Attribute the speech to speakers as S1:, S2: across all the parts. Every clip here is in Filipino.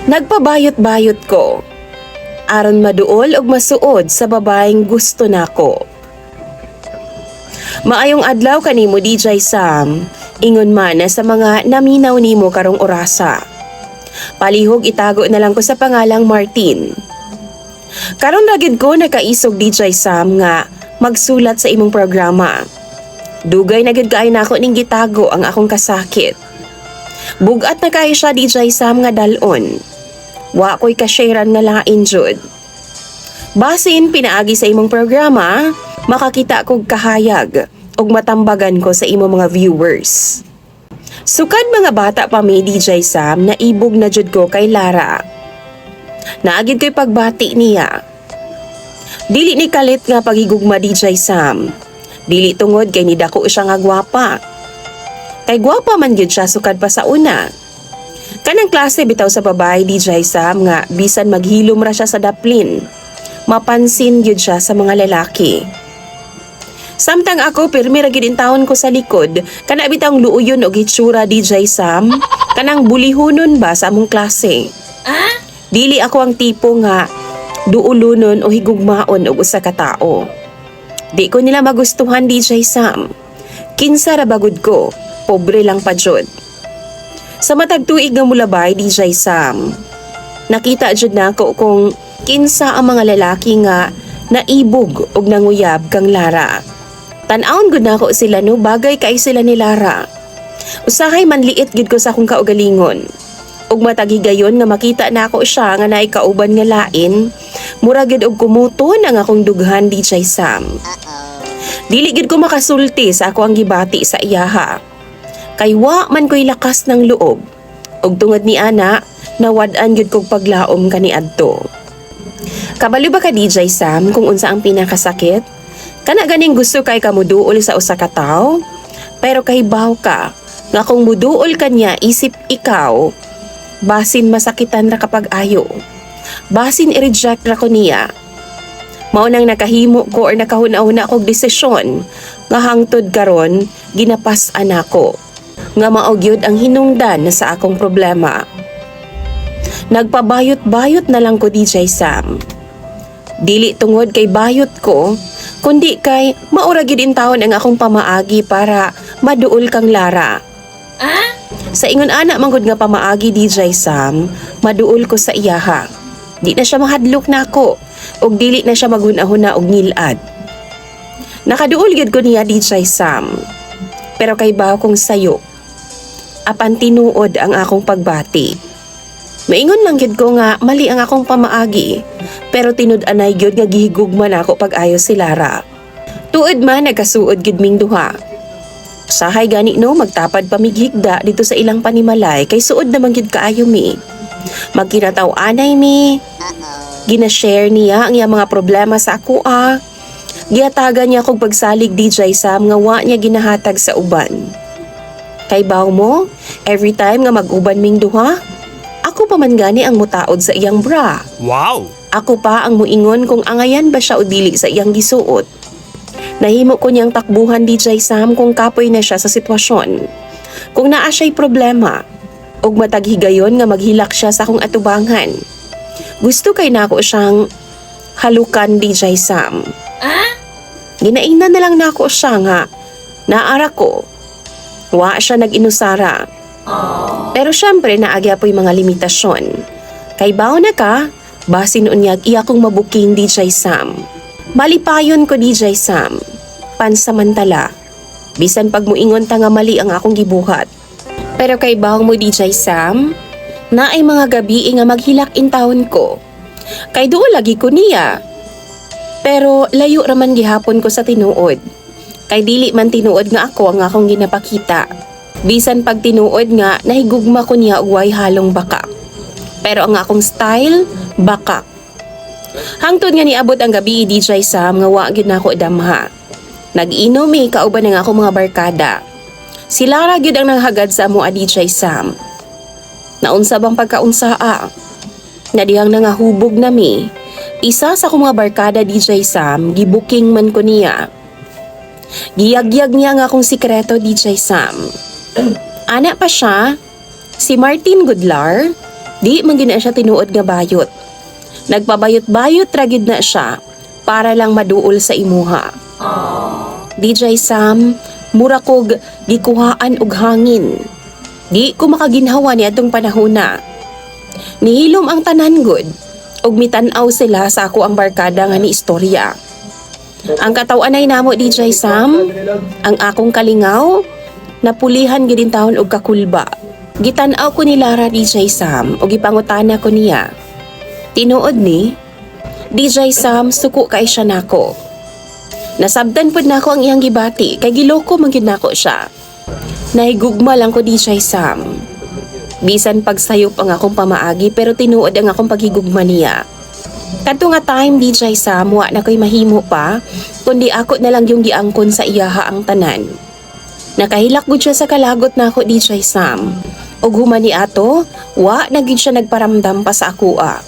S1: Nagpabayot-bayot ko aron maduol og masuod sa babaeng gusto nako. Maayong adlaw kanimo DJ Sam, ingon man na sa mga naminaw nimo karong orasa. Palihog itago na lang ko sa pangalang Martin. Karon ra gid ko nakaisog DJ Sam nga magsulat sa imong programa. Dugay na gid kaayo nako ning gitago ang akong kasakit. Bugat na kaayo siya DJ Sam nga dalon. Wa ko'y kasyaran nga lain jud. Basin pinaagi sa imong programa, makakita kog kahayag ug matambagan ko sa imong mga viewers. Sukad mga bata pa may DJ Sam na ibog na jud ko kay Lara. Naagid ko'y pagbati niya. Dili ni kalit nga paghigugma DJ Sam. Dili tungod kay nidako siya nga gwapa. Kay gwapa man gyud siya sukad pa sa una. Kanang klase bitaw sa babae DJ Sam nga bisan maghilom ra siya sa daplin, mapansin gyud siya sa mga lalaki. Samtang ako pirmi ra gid intawon ko sa likod, kana bitaw luuyon og hitsura DJ Sam, kanang bulihonon ba sa among klase. Dili ako ang tipo nga duulunon o higugmaon og usa ka tao. Di ko nila magustuhan DJ Sam. Kinsa ra bagud ko, pobre lang pa jud. Sa matag tuig nga mulabay DJ Sam, nakita jud nako kung kinsa ang mga lalaki nga naibog og nanguyab kang Lara. Tan-awon gud nako sila no, bagay kay sila ni Lara. Usahay manliit gid ko sa akong kaugalingon. Ug matag higayon nga makita nako siya nga naay kauban nga lain, mura gid og kumuton ang akong dughan DJ Sam. Dili gid ko makasulti sa ako ang gibati sa iyaha. Kay wa man ko'y lakas ng loob. Og tungod ni ana, nawad-an gyud kog paglaom kaniadto. Kabalo ba ka DJ Sam kung unsa ang pinakasakit? Kana ganing gusto kay ka muduol sa usa ka tawo, pero kahibaw ka nga kung muduol kanya isip ikaw, basin masakitan ra kapag ayo. Basin i-reject ra ko niya. Mao nang nakahimo ko or nakahuna-huna kog desisyon nga hangtod karon ginapas-an ako. Nga maogyod ang hinungdan na sa akong problema. Nagpabayot-bayot na lang ko DJ Sam. Dili tungod kay bayot ko, kundi kay maura gid intawon ang akong pamaagi para maduol kang Lara. Sa ingon ana manggod nga pamaagi DJ Sam, maduol ko sa iyaha. Di na siya mahadlok nako ug dili na siya maghuna-huna og ngilad. Nakaduol gid ko niya DJ Sam. Pero kay baw kong sayo, apan tinuod ang akong pagbati. Maingon lang gyud ko nga mali ang akong pamaagi, pero tinud-anay gyud nga gihigugman ako pag-ayo si Lara. Tuod man nagkasuod gyud ming duha. Sahay gani no magtapad pa mighigda dito sa ilang panimalay kay suod naman gyud kaayo mi. Magkinataw anay mi. Gina-share niya ang iyang mga problema sa ako Giatagan niya kog pagsalig DJ Sam nga wa niya ginahatag sa uban. Kay baw mo, every time nga mag-uban ming duha, ako pa man gani ang mutaod sa iyang bra.
S2: Wow!
S1: Ako pa ang muingon kung angayan ba siya o dili sa iyang gisuot. Nahimo ko niyang takbuhan DJ Sam kung kapoy na siya sa sitwasyon. Kung naa siya'y problema, ug matag higayon nga maghilak siya sa akong atubangan. Gusto kay nako siyang halukan DJ Sam. Ginaingnan na lang nako siya nga naara ko. Wa siya nag-inusara. Pero syempre naagya po'y mga limitasyon. Kay baw na ka, basin unyag iya kong mabuking DJ Sam. Malipayon ko DJ Sam. Pansamantala. Bisan pag muingon ta nga mali ang akong gibuhat. Pero kay baw mo DJ Sam, na ay mga gabi nga maghilak in taon ko. Kay doon lagi ko niya. Pero layo raman gihapon ko sa tinuod. Kay dili man tinuod nga ako ang akong ginapakita. Bisan pag tinuod nga nahigugma ko niya og way halong bakak. Pero ang akong style, bakak. Hangtod nga niabot ang gabi DJ Sam nga wa gyud nako damha. Nag-inom kauban ang akong mga barkada. Si Lara gyud ang nanghagad sa amo DJ Sam. Naunsa bang pagkaunsaa? Nadihang nangahubog nami. Isa sa akong mga barkada DJ Sam, gibuking man ko niya. Giyagyag niya nga akong sikreto DJ Sam. Ana pa siya, si Martin Goodlar, Di man gyud na siya tinuod nga bayot. Nagpabayot-bayot ragid na siya para lang maduol sa imuha. DJ Sam, mura kog gikuhaan og hangin. Di ko makaginhawa ni atong panahona. Nihilom ang tanan gud ug mitan-aw sila sa ako ang barkada nga ni istorya. Ang katawan-ay namo DJ Sam, ang akong kalingaw, napulihan gid in taon og kakulba. Gitan-aw ko ni Lara DJ Sam ug gipangutana ko niya. Tinuod ni DJ Sam, suko kay siya nako. Nasabtan pud nako ang iyang gibati kay giloko man gyud nako siya. Nahigugma lang ko DJ Sam. Bisan pagsayop ang akong pamaagi pero tinuod ang akong paghigugma niya. Kadto nga time DJ Sam, wa na ko'y mahimo pa kundi ako na lang yung giangkon sa iyaha ang tanan. Nakahilak gud siya sa kalagot nako DJ Sam. Ug human ni ato, wa na gid siya nagparamdam pa sa akoa.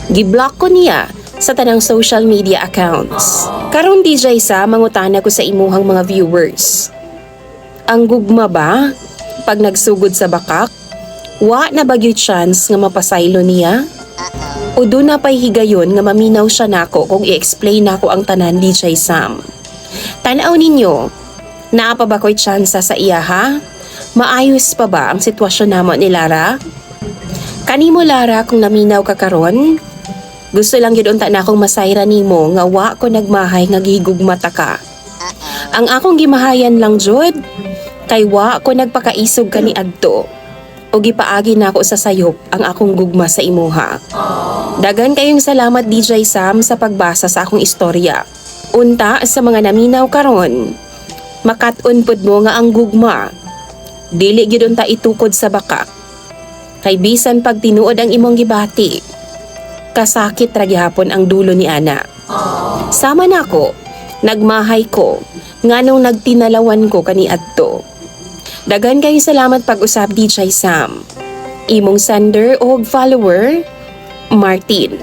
S1: Giblock ko niya sa tanang social media accounts. Karon DJ Sam, mangutana ko sa imuhang mga viewers. Ang gugma ba pag nagsugod sa bakak? Wa na bagyo chance nga mapasaylo niya? O do na pa'y higayon nga maminaw siya nako kung i-explain nako ang tanan DJ Sam. Tanaw ninyo, naa pa ba ko'y tsansa sa iya ha? Maayos pa ba ang sitwasyon namo ni Lara? Kanimo Lara, kung naminaw ka karon, gusto lang yun unta na akong masayra nimo nga wa ko nagmahay nga gihigugmata ka. Ang akong gimahayan lang jud, kay wa ko nagpakaisog ka ni adto. O gipaagi na ako sa sayop ang akong gugma sa imuha. Dagan kayong salamat DJ Sam sa pagbasa sa akong istorya. Unta sa mga naminaw karon, makat-on pud mo nga ang gugma dili gyud unta itukod sa bakak. Kay bisan pag tinuod ang imong gibati, kasakit ra gihapon ang dulo ni ana. Sama nako, nagmahay ko nganong nagtinalawan ko kani adto. Dagan kayong salamat pag-usab DJ Sam. Imong sender o follower, Martin.